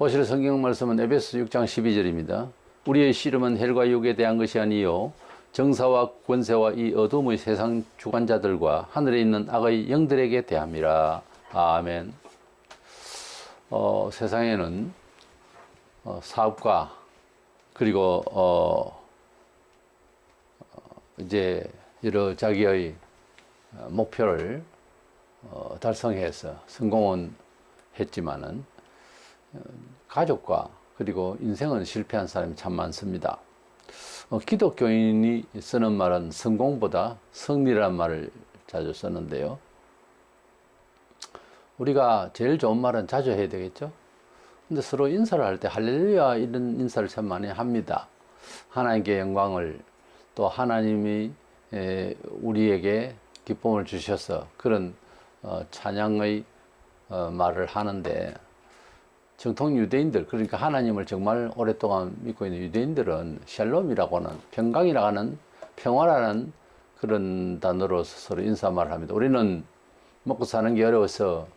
보실 성경 말씀은 에베소 6장 12절입니다. 우리의 씨름은 헬과 육에 대한 것이 아니요 정사와 권세와 이 어둠의 세상 주관자들과 하늘에 있는 악의 영들에게 대함이라. 아멘. 세상에는 사업가 그리고 이제 여러 자기의 목표를 달성해서 성공은 했지만은 가족과 그리고 인생은 실패한 사람이 참 많습니다. 기독교인이 쓰는 말은 성공보다 승리라는 말을 자주 쓰는데요. 우리가 제일 좋은 말은 자주 해야 되겠죠. 근데 서로 인사를 할 때 할렐루야 이런 인사를 참 많이 합니다. 하나님께 영광을, 또 하나님이 우리에게 기쁨을 주셔서 그런 찬양의 말을 하는데, 정통 유대인들, 그러니까 하나님을 정말 오랫동안 믿고 있는 유대인들은 샬롬이라고 하는, 평강이라고 하는, 평화라는 그런 단어로 서로 인사말을 합니다. 우리는 먹고 사는 게 어려워서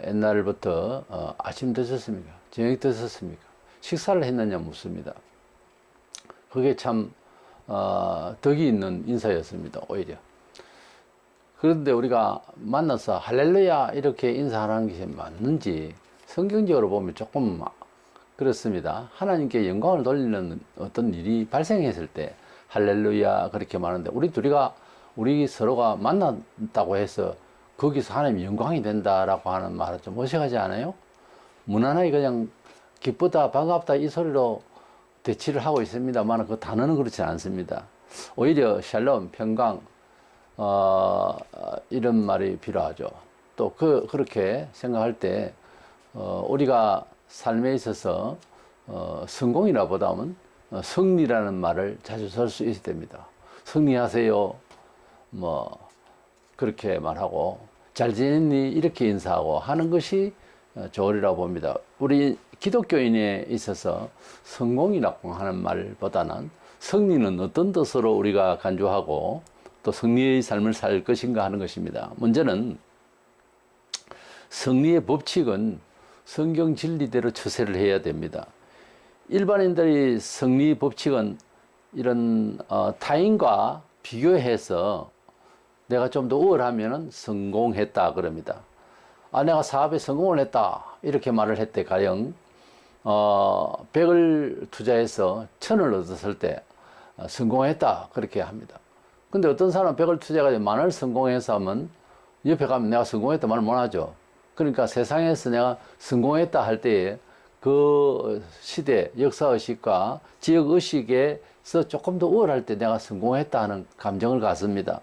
옛날부터 아침 드셨습니까? 저녁 드셨습니까? 식사를 했느냐 묻습니다. 그게 참 덕이 있는 인사였습니다, 오히려. 그런데 우리가 만나서 할렐루야 이렇게 인사하는 것이 맞는지 성경적으로 보면 조금 그렇습니다. 하나님께 영광을 돌리는 어떤 일이 발생했을 때 할렐루야 그렇게 말하는데, 우리 서로가 만났다고 해서 거기서 하나님 영광이 된다라고 하는 말은 좀 어색하지 않아요? 무난하게 그냥 기쁘다 반갑다 이 소리로 대치를 하고 있습니다만 그 단어는 그렇지 않습니다. 오히려 샬롬, 평강 이런 말이 필요하죠. 또 그렇게 생각할 때 우리가 삶에 있어서 성공이라 보다는 승리라는 말을 자주 쓸 수 있어야 됩니다. 승리하세요 그렇게 말하고, 잘 지냈니 이렇게 인사하고 하는 것이 좋으리라고 봅니다. 우리 기독교인에 있어서 성공이라고 하는 말보다는 승리는 어떤 뜻으로 우리가 간주하고 또 승리의 삶을 살 것인가 하는 것입니다. 문제는 승리의 법칙은 성경 진리대로 처세를 해야 됩니다. 일반인들이 승리 법칙은 이런 타인과 비교해서 내가 좀 더 우월하면 성공했다 그럽니다. 내가 사업에 성공을 했다 이렇게 말을 했대. 가령 100을 투자해서 1000을 얻었을 때 성공했다 그렇게 합니다. 근데 어떤 사람은 100을 투자해서 10,000을 성공해서 하면 옆에 가면 내가 성공했다 말을 못하죠. 그러니까 세상에서 내가 성공했다 할 때에 그 시대 역사의식과 지역의식에서 조금 더 우월할 때 내가 성공했다 하는 감정을 갖습니다.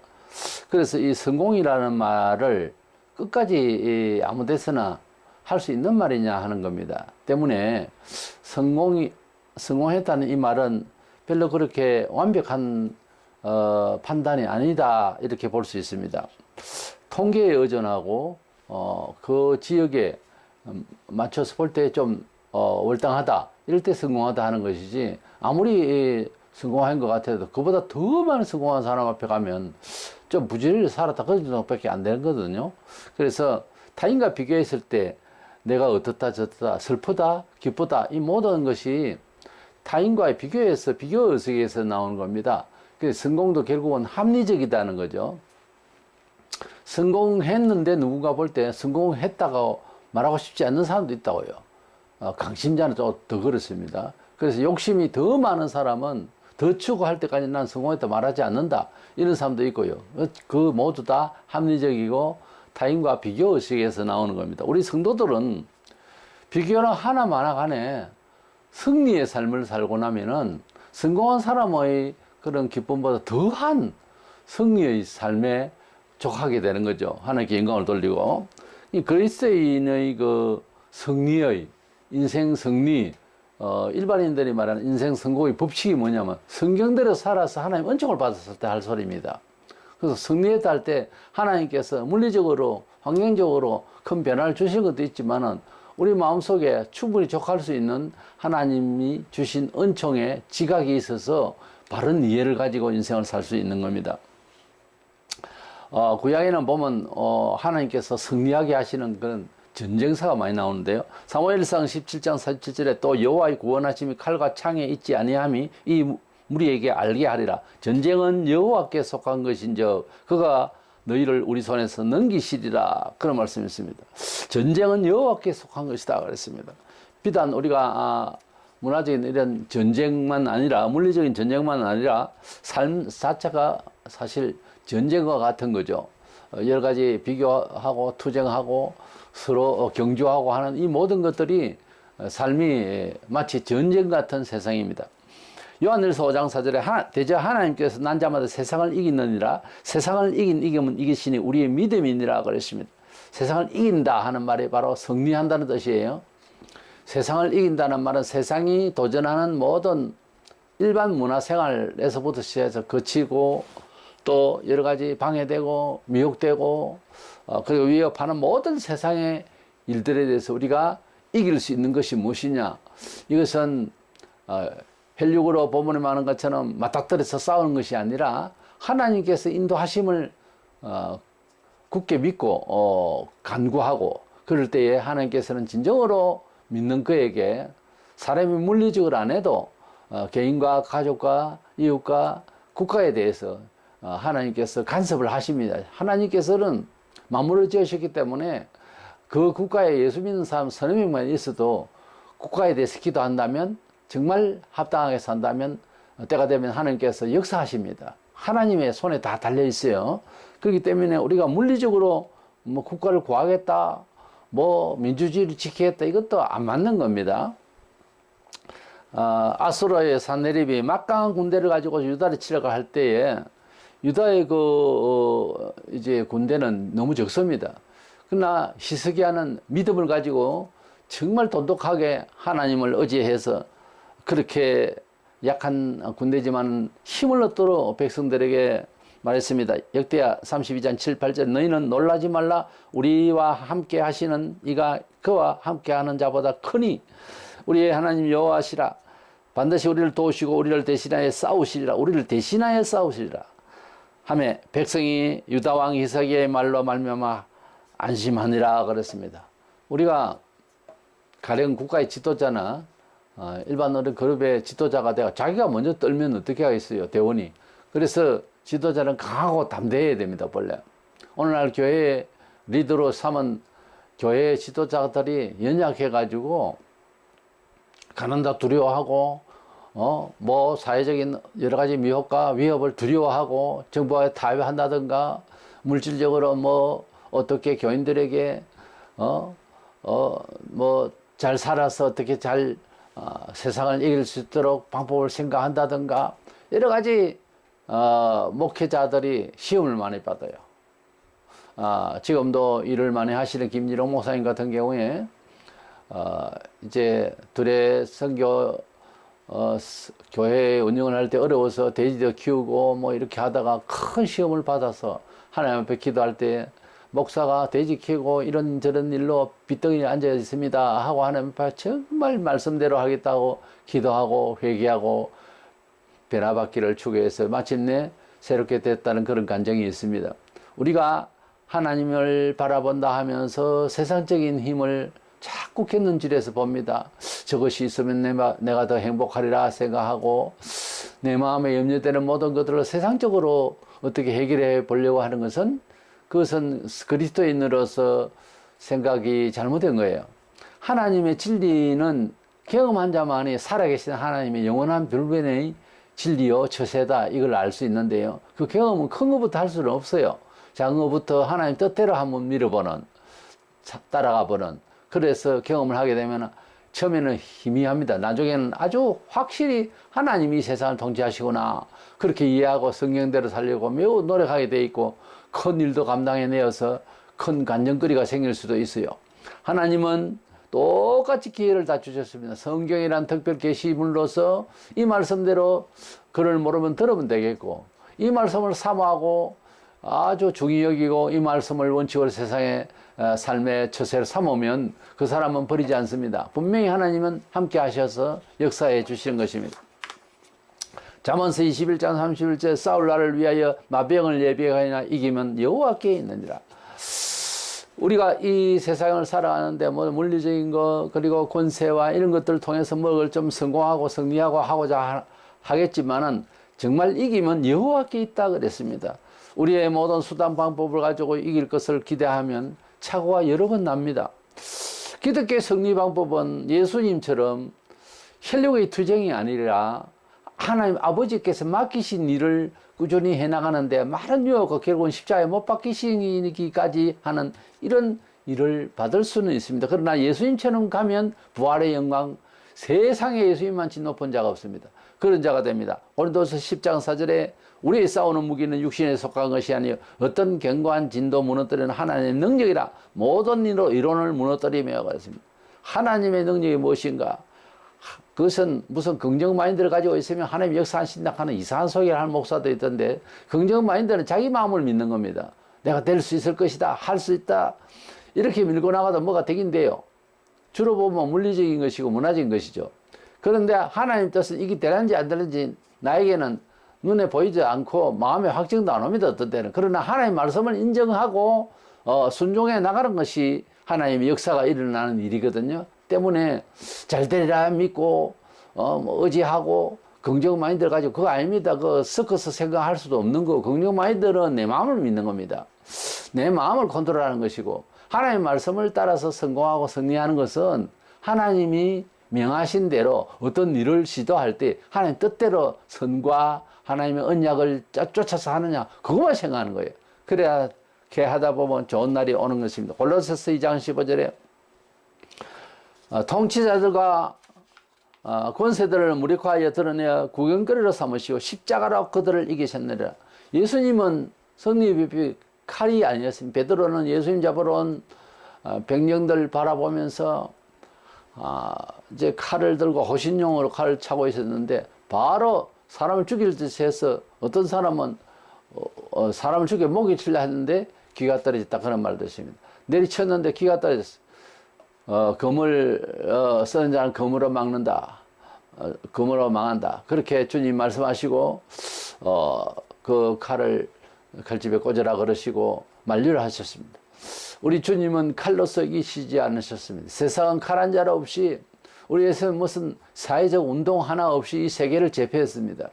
그래서 이 성공이라는 말을 끝까지 아무 데서나 할 수 있는 말이냐 하는 겁니다. 때문에 성공했다는 이 말은 별로 그렇게 완벽한 판단이 아니다 이렇게 볼 수 있습니다. 통계에 의존하고 그 지역에 맞춰서 볼 때 좀 월등하다 이럴 때 성공하다 하는 것이지, 아무리 성공한 것 같아도 그보다 더 많은 성공한 사람 앞에 가면 좀 부지런히 살았다 그런 정도밖에 안 되는 거거든요. 그래서 타인과 비교했을 때 내가 어떻다 저떻다 슬프다 기쁘다 이 모든 것이 타인과의 비교에서 비교의식에서 나오는 겁니다. 그래서 성공도 결국은 합리적이다는 거죠. 성공했는데 누군가 볼 때 성공했다고 말하고 싶지 않는 사람도 있다고요. 강심자는 좀 더 그렇습니다. 그래서 욕심이 더 많은 사람은 더 추구할 때까지 난 성공했다 말하지 않는다 이런 사람도 있고요. 그 모두 다 합리적이고 타인과 비교의식에서 나오는 겁니다. 우리 성도들은 비교는 하나마나 간에 승리의 삶을 살고 나면은 성공한 사람의 그런 기쁨보다 더한 승리의 삶에 족하게 되는 거죠. 하나님께 영광을 돌리고. 이 그리스도인의 그 승리의 인생 승리, 일반인들이 말하는 인생 성공의 법칙이 뭐냐면 성경대로 살아서 하나님 은총을 받았을 때 할 소리입니다. 그래서 승리했다 할 때 하나님께서 물리적으로 환경적으로 큰 변화를 주신 것도 있지만은 우리 마음속에 충분히 족할 수 있는 하나님이 주신 은총의 지각이 있어서 바른 이해를 가지고 인생을 살 수 있는 겁니다. 구약에는 보면 하나님께서 승리하게 하시는 그런 전쟁사가 많이 나오는데요. 사무엘상 17장 47절에 또 여호와의 구원하심이 칼과 창에 있지 아니함이 이 무리에게 알게 하리라. 전쟁은 여호와께 속한 것인즉 그가 너희를 우리 손에서 넘기시리라. 그런 말씀이 있습니다. 전쟁은 여호와께 속한 것이다 그랬습니다. 비단 우리가 문화적인 이런 전쟁만 아니라, 물리적인 전쟁만 아니라 삶 자체가 사실 전쟁과 같은 거죠. 여러 가지 비교하고 투쟁하고 서로 경주하고 하는 이 모든 것들이 삶이 마치 전쟁 같은 세상입니다. 요한일서 5장 4절에 대저 하나님께서 난 자마다 세상을 이기느니라. 세상을 이기면 이기시니 우리의 믿음이니라 그랬습니다. 세상을 이긴다 하는 말이 바로 승리한다는 뜻이에요. 세상을 이긴다는 말은 세상이 도전하는 모든 일반 문화생활에서부터 시작해서 거치고 또 여러 가지 방해되고 미혹되고 그리고 위협하는 모든 세상의 일들에 대해서 우리가 이길 수 있는 것이 무엇이냐. 이것은 혈육으로 본문에 말하는 것처럼 맞닥뜨려서 싸우는 것이 아니라 하나님께서 인도하심을 굳게 믿고 간구하고 그럴 때에 하나님께서는 진정으로 믿는 그에게 사람이 물리적으로 안 해도 개인과 가족과 이웃과 국가에 대해서 하나님께서 간섭을 하십니다. 하나님께서는 만물을 지으셨기 때문에 그 국가에 예수 믿는 사람 서너 명만 있어도 국가에 대해서 기도한다면 정말 합당하게 산다면 때가 되면 하나님께서 역사하십니다. 하나님의 손에 다 달려 있어요. 그렇기 때문에 우리가 물리적으로 뭐 국가를 구하겠다, 뭐 민주주의를 지키겠다, 이것도 안 맞는 겁니다. 아수르의 산헤립이 막강한 군대를 가지고 유다를 치려고 할 때에 유다의 이제 군대는 너무 적습니다. 그러나 히스기야는 믿음을 가지고 정말 돈독하게 하나님을 의지해서 그렇게 약한 군대지만 힘을 얻도록 백성들에게 말했습니다. 역대하 32장 7, 8절 너희는 놀라지 말라. 우리와 함께 하시는 이가 그와 함께 하는 자보다 크니 우리의 하나님 여호와시라. 반드시 우리를 도우시고 우리를 대신하여 싸우시리라. 우리를 대신하여 싸우시리라. 하매 백성이 유다왕 히스기야의 말로 말미암아 안심하니라 그랬습니다. 우리가 가령 국가의 지도자나 일반 어른 그룹의 지도자가 되어 자기가 먼저 떨면 어떻게 하겠어요, 대원이. 그래서 지도자는 강하고 담대해야 됩니다, 원래. 오늘날 교회의 리더로 삼은 교회의 지도자들이 연약해가지고 가난다 두려워하고 뭐 사회적인 여러 가지 미혹과 위협을 두려워하고 정부와 타협한다든가 물질적으로 뭐 어떻게 교인들에게 뭐 잘 살아서 어떻게 잘 세상을 이길 수 있도록 방법을 생각한다든가 여러 가지 목회자들이 시험을 많이 받아요. 지금도 일을 많이 하시는 김일홍 목사님 같은 경우에 이제 둘의 선교 교회 운영을 할 때 어려워서 돼지도 키우고 뭐 이렇게 하다가 큰 시험을 받아서 하나님 앞에 기도할 때 목사가 돼지 키우고 이런저런 일로 빚덩이에 앉아 있습니다 하고 하나님 앞에 정말 말씀대로 하겠다고 기도하고 회개하고 변화받기를 추구해서 마침내 새롭게 됐다는 그런 간증이 있습니다. 우리가 하나님을 바라본다 하면서 세상적인 힘을 자꾸 곁눈질해서 봅니다. 저것이 있으면 내가 더 행복하리라 생각하고 내 마음에 염려되는 모든 것들을 세상적으로 어떻게 해결해 보려고 하는 것은 그것은 그리스도인으로서 생각이 잘못된 거예요. 하나님의 진리는 경험한 자만이 살아계신 하나님의 영원한 불변의 진리요 처세다, 이걸 알 수 있는데요. 그 경험은 큰 것부터 할 수는 없어요. 작은 것부터 하나님 뜻대로 한번 밀어보는, 따라가 보는, 그래서 경험을 하게 되면 처음에는 희미합니다. 나중에는 아주 확실히 하나님이 세상을 통치하시구나 그렇게 이해하고 성경대로 살려고 매우 노력하게 돼 있고 큰 일도 감당해내어서 큰 간증거리가 생길 수도 있어요. 하나님은 똑같이 기회를 다 주셨습니다. 성경이란 특별 계시물로서 이 말씀대로 그를 모르면 들으면 되겠고 이 말씀을 사모하고 아주 중히 여기고 이 말씀을 원칙으로 세상의 삶의 처세를 삼으면 그 사람은 버리지 않습니다. 분명히 하나님은 함께 하셔서 역사해 주시는 것입니다. 잠언서 21장 31절 사울 나를 위하여 마병을 예비하였나 이기면 여호와께 있느니라. 우리가 이 세상을 살아가는데 뭐 물리적인 거 그리고 권세와 이런 것들을 통해서 뭘 좀 성공하고 승리하고 하고자 하겠지만은 정말 이기면 여호와께 있다 그랬습니다. 우리의 모든 수단 방법을 가지고 이길 것을 기대하면 착오가 여러 번 납니다. 기독교의 승리 방법은 예수님처럼 혈육의 투쟁이 아니라 하나님 아버지께서 맡기신 일을 꾸준히 해나가는데 많은 유혹과 결국은 십자가에 못 박히시기까지 하는 이런 일을 받을 수는 있습니다. 그러나 예수님처럼 가면 부활의 영광, 세상에 예수님만치 높은 자가 없습니다. 그런 자가 됩니다. 고린도서 10장 4절에 우리의 싸우는 무기는 육신에 속한 것이 아니요 어떤 견고한 진도 무너뜨리는 하나님의 능력이라 모든 일로 이론을 무너뜨리며 그랬습니다. 하나님의 능력이 무엇인가? 그것은 무슨 긍정 마인드를 가지고 있으면 하나님 역사하신다 하는 이상한 소리를 하는 목사도 있던데, 긍정 마인드는 자기 마음을 믿는 겁니다. 내가 될 수 있을 것이다, 할 수 있다, 이렇게 밀고 나가도 뭐가 되긴 돼요. 주로 보면 물리적인 것이고 문화적인 것이죠. 그런데 하나님 뜻은 이게 되는지 안 되는지 나에게는 눈에 보이지 않고 마음에 확정도 안 옵니다, 어떤 때는. 그러나 하나님 말씀을 인정하고 순종해 나가는 것이 하나님의 역사가 일어나는 일이거든요. 때문에 잘 되리라 믿고 뭐 의지하고 긍정 마인드를 가지고 그거 아닙니다. 그 섞어서 생각할 수도 없는 거. 긍정 마인드는 내 마음을 믿는 겁니다. 내 마음을 컨트롤하는 것이고, 하나님의 말씀을 따라서 성공하고 승리하는 것은 하나님이 명하신 대로 어떤 일을 시도할 때 하나님 뜻대로 선과 하나님의 언약을 쫓아서 하느냐, 그것만 생각하는 거예요. 그래야 이렇게 하다 보면 좋은 날이 오는 것입니다. 골로새서 2장 15절에 통치자들과 권세들을 무력화하여 드러내어 구경거리로 삼으시고 십자가로 그들을 이기셨느니라. 예수님은 승리의 비법이 칼이 아니었습니다. 베드로는 예수님 잡으러 온 백령들 바라보면서 이제 칼을 들고 호신용으로 칼을 차고 있었는데, 바로 사람을 죽일 듯이 해서 어떤 사람은 사람을 죽여 목이 칠려 했는데 귀가 떨어졌다, 그런 말도 있습니다. 내리쳤는데 귀가 떨어졌어. 검을 쓰는 자는 검으로 막는다. 검으로 망한다. 그렇게 주님 말씀하시고 그 칼을 칼집에 꽂으라 그러시고 만류를 하셨습니다. 우리 주님은 칼로서 이기시지 않으셨습니다. 세상은 칼 한 자루 없이, 우리에서 무슨 사회적 운동 하나 없이 이 세계를 제패했습니다.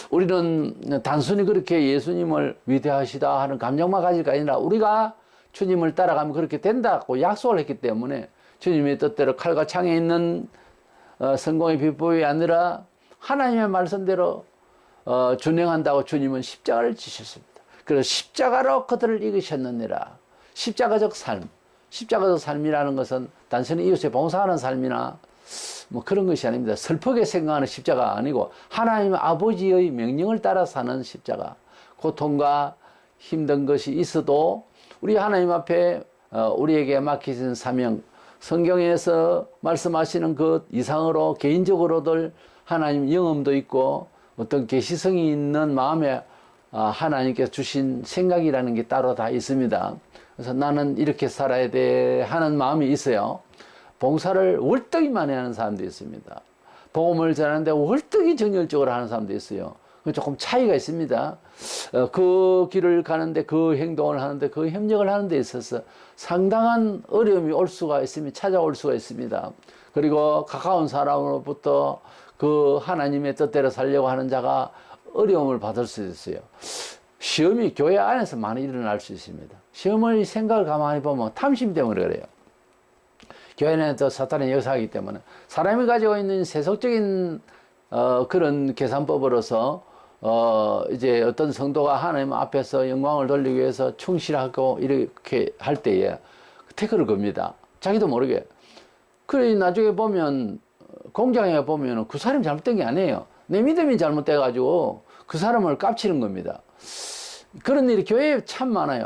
우리는 단순히 그렇게 예수님을 위대하시다 하는 감정만 가질 게 아니라 우리가 주님을 따라가면 그렇게 된다고 약속을 했기 때문에 주님의 뜻대로 칼과 창에 있는 성공의 비법이 아니라 하나님의 말씀대로 준행한다고 주님은 십자가를 지셨습니다. 그래서 십자가로 그들을 이기셨느니라. 십자가적 삶, 십자가적 삶이라는 것은 단순히 이웃에 봉사하는 삶이나 뭐 그런 것이 아닙니다. 슬프게 생각하는 십자가 아니고 하나님 아버지의 명령을 따라 사는 십자가. 고통과 힘든 것이 있어도 우리 하나님 앞에 우리에게 맡기신 사명, 성경에서 말씀하시는 것 이상으로 개인적으로들 하나님 영험도 있고 어떤 계시성이 있는 마음에 하나님께서 주신 생각이라는 게 따로 다 있습니다. 그래서 나는 이렇게 살아야 돼 하는 마음이 있어요. 봉사를 월등히 많이 하는 사람도 있습니다. 복음을 전하는데 월등히 정열적으로 하는 사람도 있어요. 조금 차이가 있습니다. 그 길을 가는데, 그 행동을 하는데, 그 협력을 하는 데 있어서 상당한 어려움이 올 수가 있습니다. 찾아올 수가 있습니다. 그리고 가까운 사람으로부터 그 하나님의 뜻대로 살려고 하는 자가 어려움을 받을 수 있어요. 시험이 교회 안에서 많이 일어날 수 있습니다. 시험을 생각을 가만히 보면 탐심 때문에 그래요. 교회 안에도 사탄의 역사이기 때문에 사람이 가지고 있는 세속적인 그런 계산법으로서 이제 어떤 성도가 하나님 앞에서 영광을 돌리기 위해서 충실하고 이렇게 할 때에 태클을 겁니다. 자기도 모르게. 그래 나중에 보면 공장에 보면 그 사람이 잘못된 게 아니에요. 내 믿음이 잘못돼가지고 그 사람을 깝치는 겁니다. 그런 일이 교회에 참 많아요.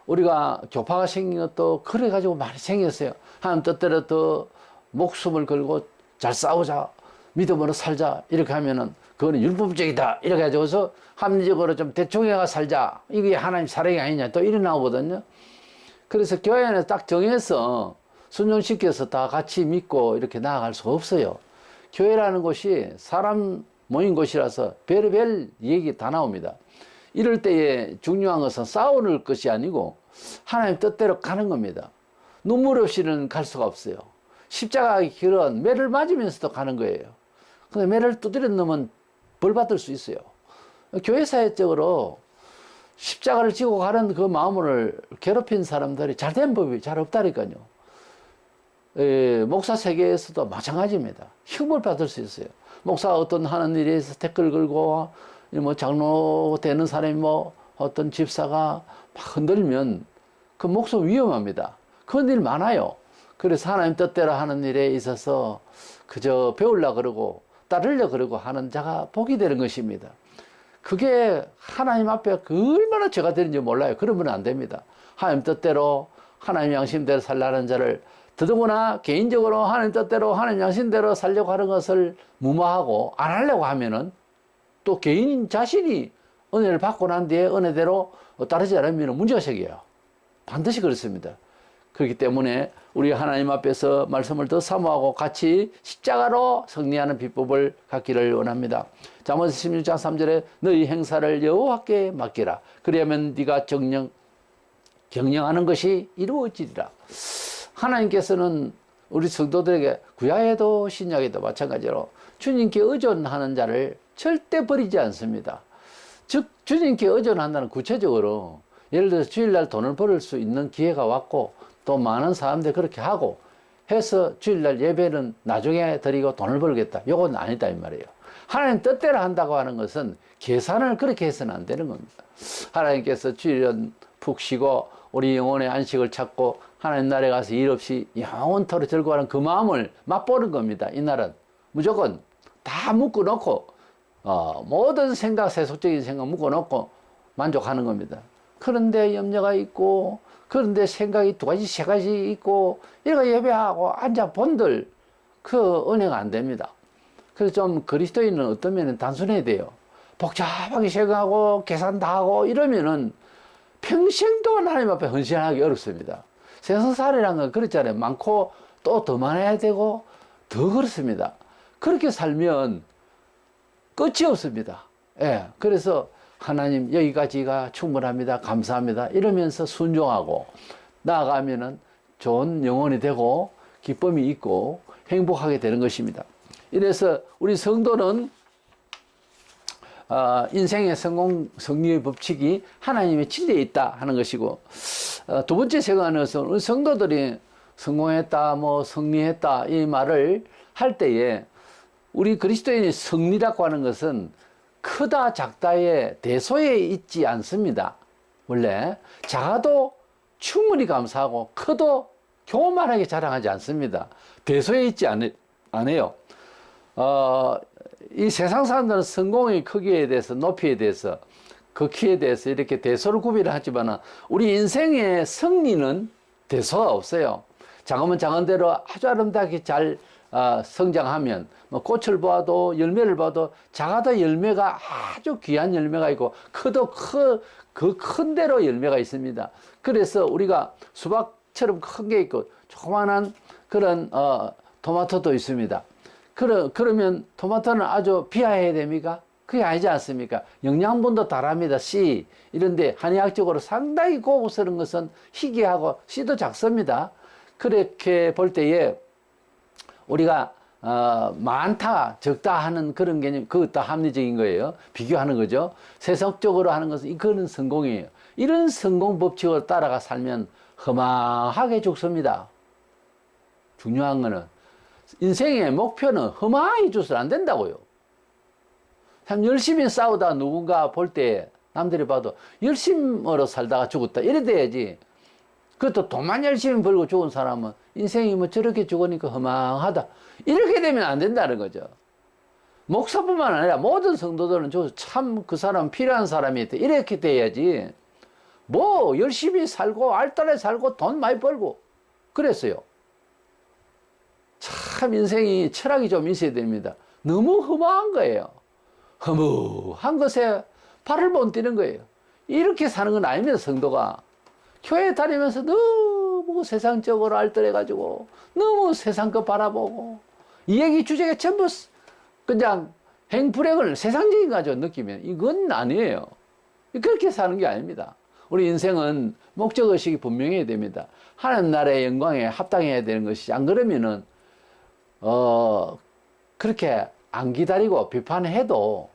우리가 교파가 생긴 것도 그래가지고 많이 생겼어요. 하나님 뜻대로 더 목숨을 걸고 잘 싸우자, 믿음으로 살자, 이렇게 하면은 그거는 율법적이다 이렇게 해가지고서 합리적으로 좀 대충 해가 살자, 이게 하나님 사랑이 아니냐 또 이래 나오거든요. 그래서 교회 안에서 딱 정해서 순종시켜서 다 같이 믿고 이렇게 나아갈 수가 없어요. 교회라는 곳이 사람 모인 곳이라서 별의별 얘기 다 나옵니다. 이럴 때에 중요한 것은 싸우는 것이 아니고 하나님 뜻대로 가는 겁니다. 눈물 없이는 갈 수가 없어요. 십자가의 길은 매를 맞으면서도 가는 거예요. 근데 매를 두드려 넣으면 벌 받을 수 있어요. 교회 사회적으로 십자가를 지고 가는 그 마음을 괴롭힌 사람들이 잘된 법이 잘 없다니까요. 목사 세계에서도 마찬가지입니다. 흉을 받을 수 있어요. 목사가 어떤 하는 일에 서 댓글 걸고 뭐 장로 되는 사람이 뭐 어떤 집사가 막 흔들면 그 목숨 위험합니다. 그런 일 많아요. 그래서 하나님 뜻대로 하는 일에 있어서 그저 배우려고 그러고 따르려고 그러고 하는 자가 복이 되는 것입니다. 그게 하나님 앞에 얼마나 죄가 되는지 몰라요. 그러면 안 됩니다. 하나님 뜻대로 하나님 양심대로 살라는 자를 더더구나 개인적으로 하나님 뜻대로 하나님 양심대로 살려고 하는 것을 무마하고 안 하려고 하면은 또 개인 자신이 은혜를 받고 난 뒤에 은혜대로 따르지 않으면 문제가 생겨요. 반드시 그렇습니다. 그렇기 때문에 우리 하나님 앞에서 말씀을 더 사모하고 같이 십자가로 승리하는 비법을 갖기를 원합니다. 잠언 16장 3절에 너희 행사를 여호와께 맡기라. 그러면 네가 경영하는 것이 이루어지리라. 하나님께서는 우리 성도들에게 구약에도 신약에도 마찬가지로 주님께 의존하는 자를 절대 버리지 않습니다. 즉 주님께 의존한다는 구체적으로 예를 들어서 주일날 돈을 벌을 수 있는 기회가 왔고 또 많은 사람들이 그렇게 하고 해서 주일날 예배는 나중에 드리고 돈을 벌겠다. 이건 아니다 이 말이에요. 하나님 뜻대로 한다고 하는 것은 계산을 그렇게 해서는 안 되는 겁니다. 하나님께서 주일은 푹 쉬고 우리 영혼의 안식을 찾고 하나님 나라에 가서 일 없이 영원토록 즐거워하는 그 마음을 맛보는 겁니다. 이날은 무조건 다 묶어놓고 모든 생각, 세속적인 생각 묶어놓고 만족하는 겁니다. 그런데 염려가 있고 그런데 생각이 두 가지, 세 가지 있고 이거 예배하고 앉아 본들 그 은혜가 안 됩니다. 그래서 좀 그리스도인은 어떤 면은 단순해야 돼요. 복잡하게 생각하고 계산 다 하고 이러면은 평생 동안 하나님 앞에 헌신하기 어렵습니다. 세상살이라는 건 그렇잖아요. 많고 또 더 많아야 되고 더 그렇습니다. 그렇게 살면 끝이 없습니다. 예. 그래서 하나님 여기까지가 충분합니다. 감사합니다. 이러면서 순종하고 나아가면은 좋은 영혼이 되고 기쁨이 있고 행복하게 되는 것입니다. 이래서 우리 성도는 인생의 승리의 법칙이 하나님의 진리에 있다 하는 것이고 두 번째 생각하는 것은 우리 성도들이 성공했다 뭐 승리했다 이 말을 할 때에 우리 그리스도인의 승리라고 하는 것은 크다 작다의 대소에 있지 않습니다. 원래 작아도 충분히 감사하고 커도 교만하게 자랑하지 않습니다. 대소에 있지 않아요. 이 세상 사람들은 성공의 크기에 대해서 높이에 대해서 그 키에 대해서 이렇게 대소를 구비를 하지만 우리 인생의 승리는 대소가 없어요. 작으면 작은 대로 아주 아름답게 잘 성장하면 뭐 꽃을 봐도 열매를 봐도 작아도 열매가 아주 귀한 열매가 있고 커도 그 큰 대로 열매가 있습니다. 그래서 우리가 수박처럼 큰 게 있고 조그만한 그런 토마토도 있습니다. 그러면 토마토는 아주 비하해야 됩니까? 그게 아니지 않습니까? 영양분도 다릅니다. 씨 이런데 한의학적으로 상당히 고급스러운 것은 희귀하고 씨도 작습니다. 그렇게 볼 때에 우리가 많다 적다 하는 그런 개념 그것도 합리적인 거예요. 비교하는 거죠. 세속적으로 하는 것은 이거는 성공이에요. 이런 성공 법칙을 따라가 살면 허망하게 죽습니다. 중요한 거는 인생의 목표는 허망하게 죽어서는 안 된다고요. 참 열심히 싸우다 누군가 볼 때 남들이 봐도 열심으로 살다가 죽었다 이래 돼야지. 그것도 돈만 열심히 벌고 죽은 사람은 인생이 뭐 저렇게 죽으니까 허망하다 이렇게 되면 안 된다는 거죠. 목사뿐만 아니라 모든 성도들은 참 그 사람 필요한 사람이 있다 이렇게 돼야지. 뭐 열심히 살고 알뜰하게 살고 돈 많이 벌고 그랬어요. 참 인생이 철학이 좀 있어야 됩니다. 너무 허무한 거예요. 허무한 것에 발을 못 뛰는 거예요. 이렇게 사는 건 아닙니다. 성도가 교회 다니면서 너무 세상적으로 알뜰해가지고 너무 세상 거 바라보고 이 얘기 주제가 전부 그냥 행불행을 세상적인 거 가지고 느끼면 이건 아니에요. 그렇게 사는 게 아닙니다. 우리 인생은 목적의식이 분명해야 됩니다. 하나님 나라의 영광에 합당해야 되는 것이, 안 그러면은 그렇게 안 기다리고 비판해도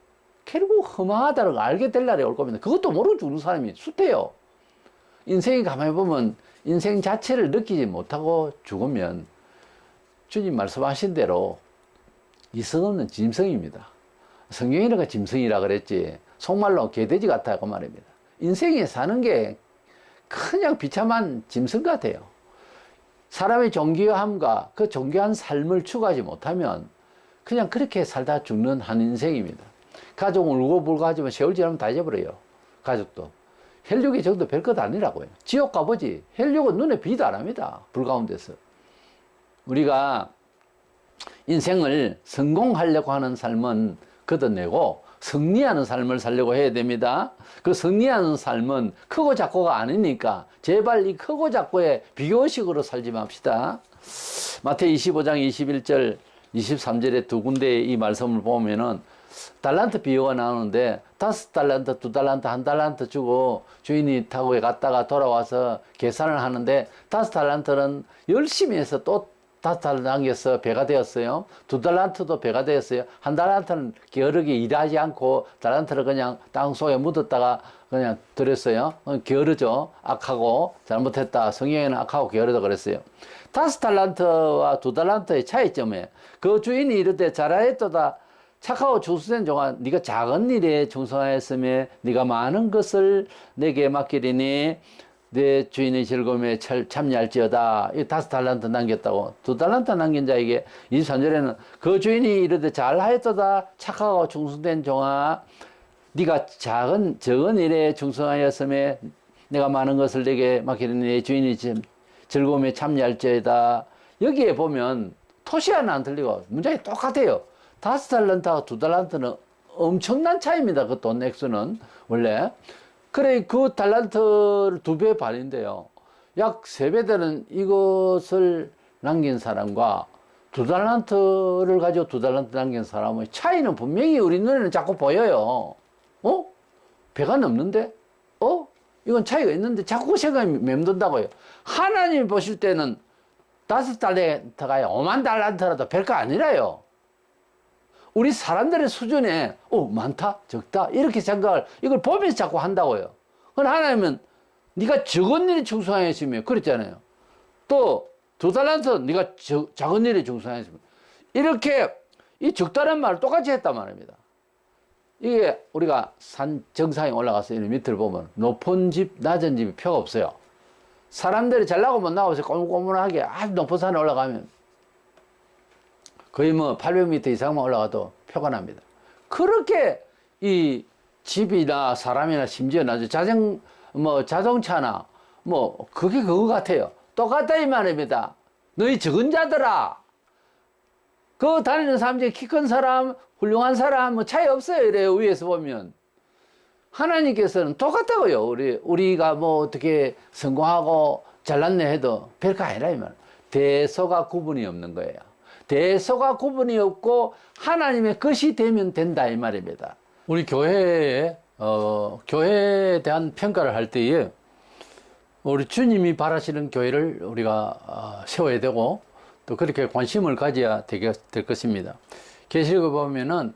결국 허망하다는 걸 알게 될 날이 올 겁니다. 그것도 모르고 죽는 사람이 숱해요. 인생이 가만히 보면 인생 자체를 느끼지 못하고 죽으면 주님 말씀하신 대로 이성 없는 짐승입니다. 성경이라가 짐승이라 그랬지 속말로 개돼지 같다고 말입니다. 인생에 사는 게 그냥 비참한 짐승 같아요. 사람의 존귀함과 그 존귀한 삶을 추구하지 못하면 그냥 그렇게 살다 죽는 한 인생입니다. 가족은 울고불고 하지만 세월 지나면 다 잊어버려요. 가족도. 헬륨의 정도 별것 아니라고요. 지옥 가보지. 헬륨은 눈에 비도 안 합니다. 불 가운데서. 우리가 인생을 성공하려고 하는 삶은 걷어내고 승리하는 삶을 살려고 해야 됩니다. 그 승리하는 삶은 크고 작고가 아니니까 제발 이 크고 작고의 비교식으로 살지 맙시다. 마태복음 25장 21절 23절에 두 군데의 이 말씀을 보면은 달란트 비유가 나오는데 5달란트, 2달란트, 1달란트 주고 주인이 타고 갔다가 돌아와서 계산을 하는데 5달란트는 열심히 해서 또 5달란트 남겨서 배가 되었어요. 2달란트도 배가 되었어요. 1달란트는 게으르게 일하지 않고 달란트를 그냥 땅 속에 묻었다가 그냥 들였어요. 게으르죠. 악하고 잘못했다. 성경에는 악하고 게으르다 그랬어요. 5달란트와 2달란트의 차이점에 그 주인이 이르되 잘하였도다. 착하고 충성된 종아, 네가 작은 일에 충성하였으며 네가 많은 것을 내게 맡기리니 내 주인의 즐거움에 참여할지어다. 이 5달란트 남겼다고. 2달란트 남긴 자에게 23절에는 그 주인이 이르되 잘하였도다. 착하고 충성된 종아, 네가 적은 일에 충성하였으며 내가 많은 것을 내게 맡기리니 내 주인이 즐거움에 참여할지어다. 여기에 보면 토시 하나 안 틀리고 문장이 똑같아요. 5달란트하고 2달란트는 엄청난 차이입니다. 그 돈 액수는 원래. 그래 그 달란트를 2배 반인데요. 약 3배 되는 이것을 남긴 사람과 2달란트를 가지고 2달란트 남긴 사람의 차이는 분명히 우리 눈에는 자꾸 보여요. 배가 넘는데? 이건 차이가 있는데 자꾸 생각이 맴돈다고요. 하나님이 보실 때는 5달란트가 5만 달란트라도 별거 아니라요. 우리 사람들의 수준에 많다 적다 이렇게 생각을 이걸 보면서 자꾸 한다고요. 그럼 하나님은 네가 적은 일에 충성하였으며 그랬잖아요. 또 2달란트 네가 작은 일에 충성하였으며 이렇게 이 적다란 말을 똑같이 했단 말입니다. 이게 우리가 산 정상에 올라가서 이 밑을 보면 높은 집 낮은 집이 표가 없어요. 사람들이 잘나고 못나고 꼬물꼬물하게 아주 높은 산에 올라가면 거의 800m 이상만 올라가도 표가 납니다. 그렇게 이 집이나 사람이나 심지어 나중에 자동차나 그게 그거 같아요. 똑같다 이 말입니다. 너희 적은 자들아. 그 다니는 사람 중에 키 큰 사람, 훌륭한 사람 차이 없어요. 이래요. 위에서 보면. 하나님께서는 똑같다고요. 우리가 어떻게 성공하고 잘났네 해도 별거 아니라 이 말. 대소가 구분이 없는 거예요. 대소가 구분이 없고 하나님의 것이 되면 된다 이 말입니다. 우리 교회에 대한 평가를 할 때에 우리 주님이 바라시는 교회를 우리가 세워야 되고 또 그렇게 관심을 가져야 될 것입니다. 계시록을 보면은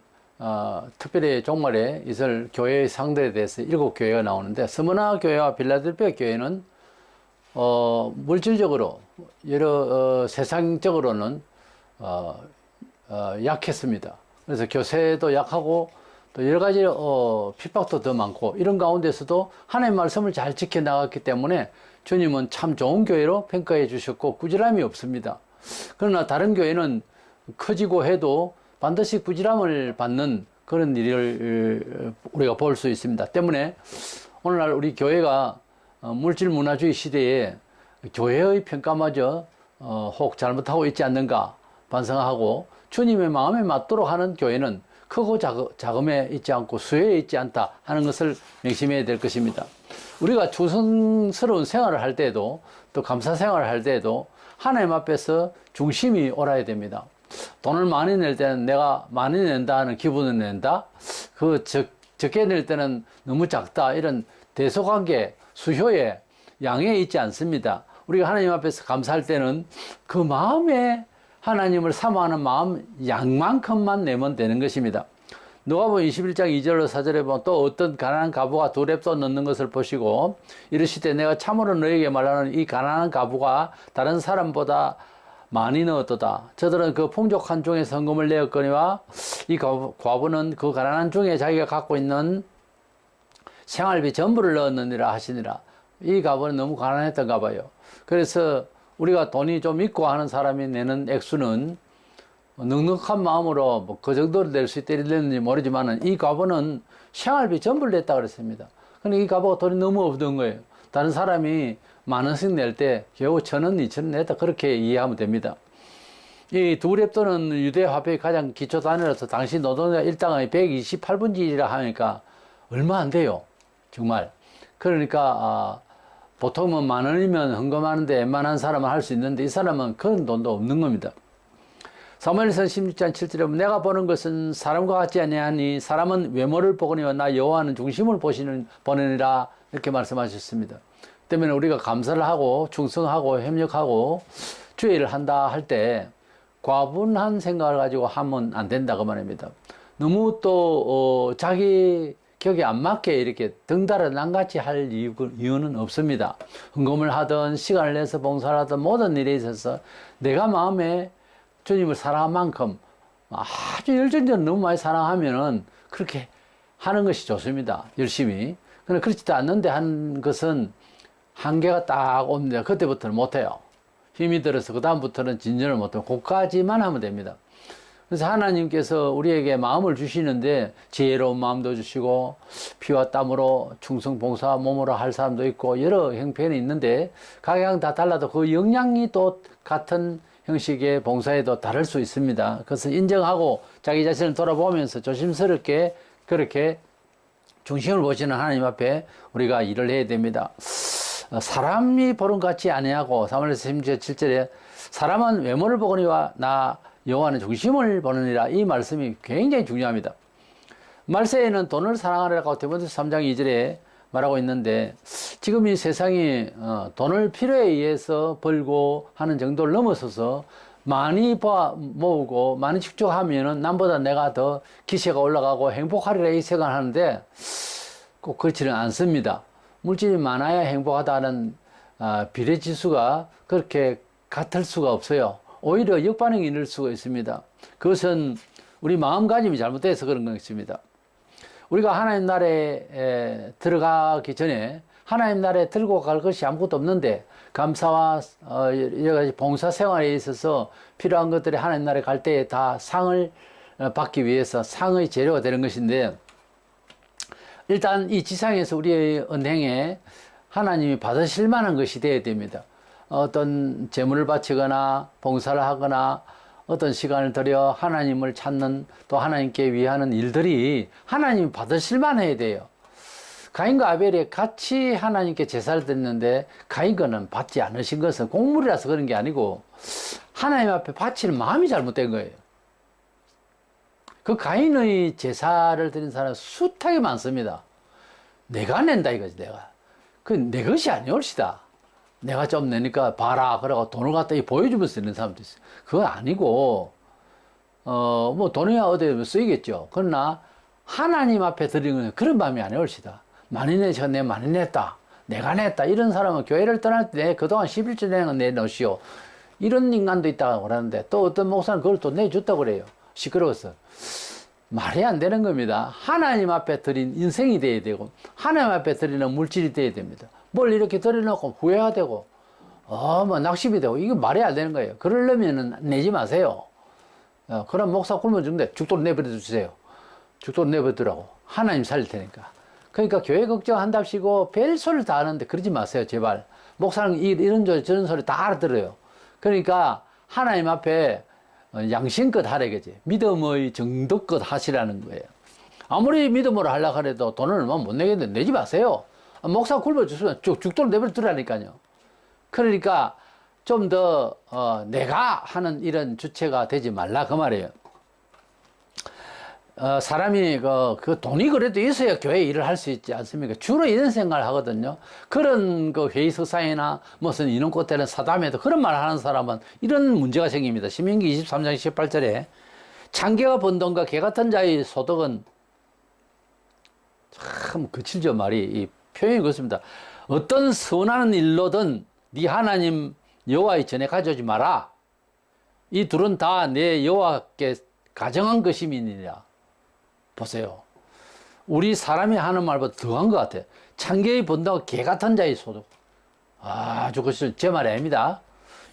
특별히 종말에 있을 교회의 상대에 대해서 7교회가 나오는데 스무나 교회와 빌라델피아 교회는 물질적으로 여러 세상적으로는 약했습니다. 그래서 교세도 약하고 또 여러 가지 핍박도 더 많고 이런 가운데서도 하나님의 말씀을 잘 지켜나갔기 때문에 주님은 참 좋은 교회로 평가해 주셨고 꾸지람이 없습니다. 그러나 다른 교회는 커지고 해도 반드시 꾸지람을 받는 그런 일을 우리가 볼 수 있습니다. 때문에 오늘날 우리 교회가 물질 문화주의 시대에 교회의 평가마저 혹 잘못하고 있지 않는가 반성하고 주님의 마음에 맞도록 하는 교회는 크고 작음에 있지 않고 수혜에 있지 않다 하는 것을 명심해야 될 것입니다. 우리가 충성스러운 생활을 할 때에도 또 감사 생활을 할 때에도 하나님 앞에서 중심이 옳아야 됩니다. 돈을 많이 낼 때는 내가 많이 낸다 하는 기분을 낸다. 그 적게 낼 때는 너무 작다. 이런 대소관계, 수효에, 양에 있지 않습니다. 우리가 하나님 앞에서 감사할 때는 그 마음에 하나님을 사모하는 마음 양만큼만 내면 되는 것입니다. 누가복음 21장 2절로 4절에 보면 또 어떤 가난한 과부가 두 랩돈 넣는 것을 보시고 이르시되 내가 참으로 너에게 말하는 이 가난한 과부가 다른 사람보다 많이 넣었도다. 저들은 그 풍족한 중에 헌금을 내었거니와 이 과부는 그 가난한 중에 자기가 갖고 있는 생활비 전부를 넣었느니라 하시니라. 이 과부는 너무 가난했던가 봐요. 그래서 우리가 돈이 좀 있고 하는 사람이 내는 액수는 넉넉한 마음으로 뭐 그 정도로 낼 수 있는지 모르지만 이 과부는 생활비 전부를 냈다 그랬습니다. 근데 이 과부가 돈이 너무 없던 거예요. 다른 사람이 만 원씩 낼 때 겨우 1,000원, 2,000원 냈다 그렇게 이해하면 됩니다. 이 두 렙돈은 유대 화폐의 가장 기초 단위로서 당시 노동자 일당의 128분지이라 하니까 얼마 안 돼요. 정말. 그러니까 보통은 만 원이면 헌금하는데 웬만한 사람은 할 수 있는데 이 사람은 그런 돈도 없는 겁니다. 사무엘서 16장 7절에 보면 내가 보는 것은 사람과 같지 아니하니 사람은 외모를 보거니와 나 여호와는 중심을 보느니라 이렇게 말씀하셨습니다. 때문에 우리가 감사를 하고 충성하고 협력하고 주의를 한다 할 때 과분한 생각을 가지고 하면 안 된다 그 말입니다. 너무 또 자기 격에 안 맞게 이렇게 덩달아 낭같이 할 이유는 없습니다. 헌금을 하든 시간을 내서 봉사를 하든 모든 일에 있어서 내가 마음에 주님을 사랑한 만큼 아주 열정적으로 너무 많이 사랑하면은 그렇게 하는 것이 좋습니다. 열심히. 그런데 그렇지도 않는데 한 것은 한계가 딱 옵니다. 그때부터는 못해요. 힘이 들어서 그다음부터는 진전을 못해요. 그까지만 하면 됩니다. 그래서 하나님께서 우리에게 마음을 주시는데 지혜로운 마음도 주시고 피와 땀으로 충성 봉사 몸으로 할 사람도 있고 여러 형편이 있는데 각양 다 달라도 그 역량이 또 같은 형식의 봉사에도 다를 수 있습니다. 그것을 인정하고 자기 자신을 돌아보면서 조심스럽게 그렇게 중심을 보시는 하나님 앞에 우리가 일을 해야 됩니다. 사람이 보는 것 같지 아니하고 사무엘서 7절에 사람은 외모를 보거니와 나 여호와는 중심을 보느니라 이 말씀이 굉장히 중요합니다. 말세에는 돈을 사랑하라고 디모데후서 3장 2절에 말하고 있는데 지금 이 세상이 돈을 필요에 의해서 벌고 하는 정도를 넘어서서 많이 모으고 많이 축적하면은 남보다 내가 더 기세가 올라가고 행복하리라 이 생각을 하는데 꼭 그렇지는 않습니다. 물질이 많아야 행복하다는 비례지수가 그렇게 같을 수가 없어요. 오히려 역반응이 있을 수가 있습니다. 그것은 우리 마음가짐이 잘못돼서 그런 것입니다. 우리가 하나님 나라에 들어가기 전에 하나님 나라에 들고 갈 것이 아무것도 없는데 감사와 여러 가지 봉사 생활에 있어서 필요한 것들이 하나님 나라에 갈 때에 다 상을 받기 위해서 상의 재료가 되는 것인데 일단 이 지상에서 우리의 은행에 하나님이 받으실 만한 것이 되어야 됩니다. 어떤 재물을 바치거나 봉사를 하거나 어떤 시간을 들여 하나님을 찾는 또 하나님께 위하는 일들이 하나님이 받으실 만해야 돼요. 가인과 아벨이 같이 하나님께 제사를 드렸는데 가인 거는 받지 않으신 것은 곡물이라서 그런 게 아니고 하나님 앞에 바치는 마음이 잘못된 거예요. 그 가인의 제사를 드린 사람은 숱하게 많습니다. 내가 낸다 이거지 내가. 그 내 것이 아니올시다. 내가 좀 내니까 봐라 그러고 돈을 갖다 보여주면서 있는 사람도 있어요. 그건 아니고 뭐 돈이야 어디 쓰이겠죠. 그러나 하나님 앞에 드리는 건 그런 마음이 아니올시다. 많이 내서 내 많이 냈다. 내가 냈다. 이런 사람은 교회를 떠날 때 그동안 11조 낸 건 내놓으시오. 이런 인간도 있다고 그러는데 또 어떤 목사는 그걸 또 내줬다고 그래요. 시끄러워서. 말이 안 되는 겁니다. 하나님 앞에 드린 인생이 돼야 되고 하나님 앞에 드리는 물질이 돼야 됩니다. 뭘 이렇게 드려놓고 후회가 되고 뭐 낙심이 되고 이게 말이 안 되는 거예요. 그러려면은 내지 마세요. 그럼 목사 굶어 죽는데 죽도록 내버려 주세요. 죽도록 내버려 두라고. 하나님 살릴 테니까. 그러니까 교회 걱정한답시고 별소리를 다 하는데 그러지 마세요. 제발. 목사는 이런 저런 소리 다 알아들어요. 그러니까 하나님 앞에 양심껏 하라 이거지. 믿음의 정도껏 하시라는 거예요. 아무리 믿음으로 하려고 해도 돈을 얼마 못 내겠는데 내지 마세요. 목사 굶어주시면 죽도록 내버려 두라니까요. 그러니까 좀 더 내가 하는 이런 주체가 되지 말라 그 말이에요. 사람이 그 돈이 그래도 있어야 교회 일을 할 수 있지 않습니까? 주로 이런 생각을 하거든요. 그런 그 회의석상이나 무슨 인원꽃 되는 사담에도 그런 말 하는 사람은 이런 문제가 생깁니다. 신명기 23장 18절에 창개가 번 돈과 개 같은 자의 소득은 참 거칠죠, 말이. 이 표현이 그렇습니다. 어떤 선한 일로든 네 하나님 여호와의 전에 가져오지 마라. 이 둘은 다 내 여호와께 가정한 것임이니라. 보세요. 우리 사람이 하는 말보다 더한 것 같아요. 창개의 번다고 개 같은 자의 소득. 아주 그것을 제 말이 아닙니다.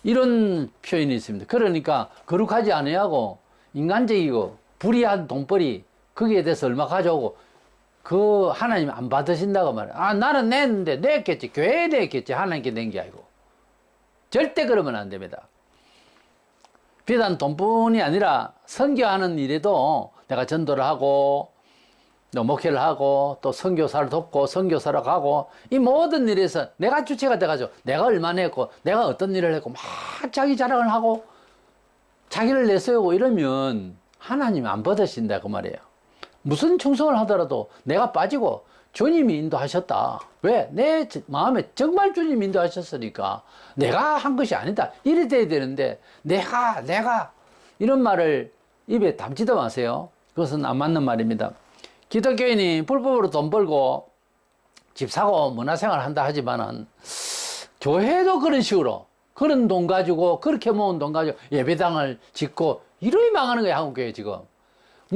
이런 표현이 있습니다. 그러니까 거룩하지 아니하고 인간적이고 불의한 돈벌이 거기에 대해서 얼마 가져오고 그 하나님 안 받으신다고 말해요. 아, 나는 냈는데 냈겠지. 교회에 냈겠지. 하나님께 낸 게 아니고. 절대 그러면 안 됩니다. 비단 돈뿐이 아니라 선교하는 일에도 내가 전도를 하고 또 목회를 하고 또 선교사를 돕고 선교사를 가고 이 모든 일에서 내가 주체가 돼가지고 내가 얼마나 했고 내가 어떤 일을 했고 막 자기 자랑을 하고 자기를 내세우고 이러면 하나님이 안 받으신다 그 말이에요. 무슨 충성을 하더라도 내가 빠지고 주님이 인도하셨다. 왜? 내 마음에 정말 주님이 인도하셨으니까 내가 한 것이 아니다. 이래 돼야 되는데 내가 이런 말을 입에 담지도 마세요. 그것은 안 맞는 말입니다. 기독교인이 불법으로 돈 벌고 집 사고 문화생활 한다 하지만은 교회도 그런 식으로 그런 돈 가지고 그렇게 모은 돈 가지고 예배당을 짓고 이러이 망하는 거예요. 한국교회 지금.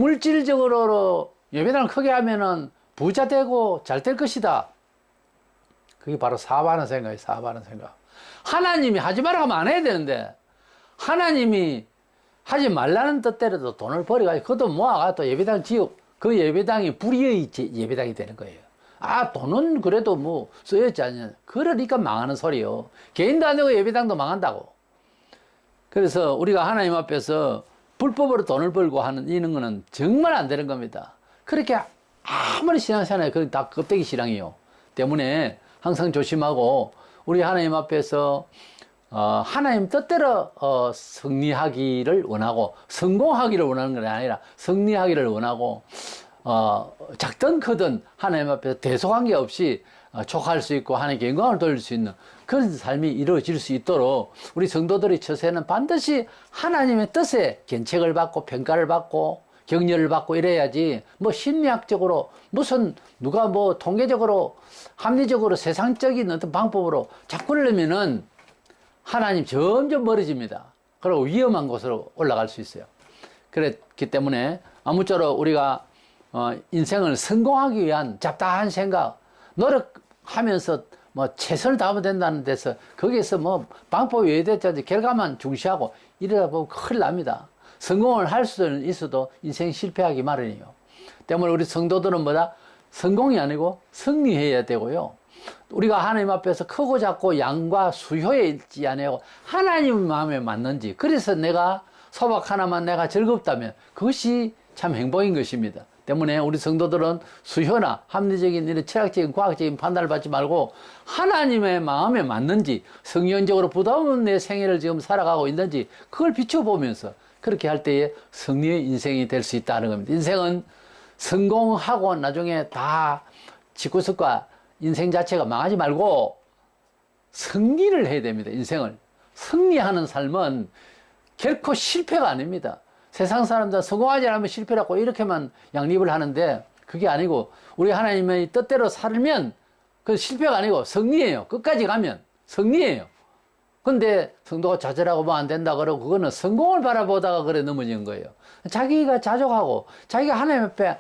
물질적으로 예배당을 크게 하면은 부자 되고 잘 될 것이다. 그게 바로 사업하는 생각이에요. 사업하는 생각. 하나님이 하지 말라고 하면 안 해야 되는데 하나님이 하지 말라는 뜻대로도 돈을 벌여가지고 그 돈 모아가 또 예배당 지역 그 예배당이 불의의 예배당이 되는 거예요. 아, 돈은 그래도 뭐 쓰였지 않냐. 그러니까 망하는 소리요. 개인도 안 되고 예배당도 망한다고. 그래서 우리가 하나님 앞에서 불법으로 돈을 벌고 하는 이런 거는 정말 안 되는 겁니다. 그렇게 아무리 신앙생활 그건 다 껍데기 신앙이요. 때문에 항상 조심하고 우리 하나님 앞에서 하나님 뜻대로 승리하기를 원하고 성공하기를 원하는 건 아니라 승리하기를 원하고 작든 크든 하나님 앞에서 대소관계 없이 족할 수 있고 하나님께 영광을 돌릴 수 있는 그런 삶이 이루어질 수 있도록 우리 성도들의 처세는 반드시 하나님의 뜻에 견책을 받고 평가를 받고 격려를 받고 이래야지 뭐 심리학적으로 무슨 누가 뭐 통계적으로 합리적으로 세상적인 어떤 방법으로 자꾸 그러면은 하나님 점점 멀어집니다. 그리고 위험한 곳으로 올라갈 수 있어요. 그렇기 때문에 아무쪼록 우리가 인생을 성공하기 위한 잡다한 생각, 노력하면서 뭐 최선을 다하면 된다는 데서 거기에서 뭐 방법이 왜 됐든지 결과만 중시하고 이러다 보면 큰일 납니다. 성공을 할 수는 있어도 인생 실패하기 마련이에요. 때문에 우리 성도들은 뭐다? 성공이 아니고 승리해야 되고요. 우리가 하나님 앞에서 크고 작고 양과 수효에 있지 아니하고 하나님 마음에 맞는지 그래서 내가 소박 하나만 내가 즐겁다면 그것이 참 행복인 것입니다. 때문에 우리 성도들은 수효나 합리적인 이런 철학적인 과학적인 판단을 받지 말고 하나님의 마음에 맞는지 성경적으로 부담 없는 내 생애를 지금 살아가고 있는지 그걸 비춰보면서 그렇게 할 때에 승리의 인생이 될 수 있다는 겁니다. 인생은 성공하고 나중에 다 집구석과 인생 자체가 망하지 말고 승리를 해야 됩니다. 인생을. 승리하는 삶은 결코 실패가 아닙니다. 세상 사람들 성공하지 않으면 실패라고 이렇게만 양립을 하는데 그게 아니고 우리 하나님의 뜻대로 살면 그 실패가 아니고 승리예요. 끝까지 가면 승리예요. 근데 성도가 좌절하고 뭐 안 된다 그러고 그거는 성공을 바라보다가 그래 넘어진 거예요. 자기가 자족하고 자기가 하나님 앞에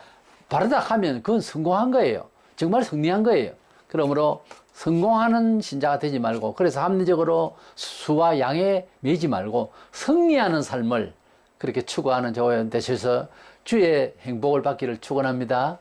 바르다 하면 그건 성공한 거예요. 정말 승리한 거예요. 그러므로 성공하는 신자가 되지 말고 그래서 합리적으로 수와 양에 매지 말고 승리하는 삶을 그렇게 추구하는 저와 되셔서 주의 행복을 받기를 축원합니다.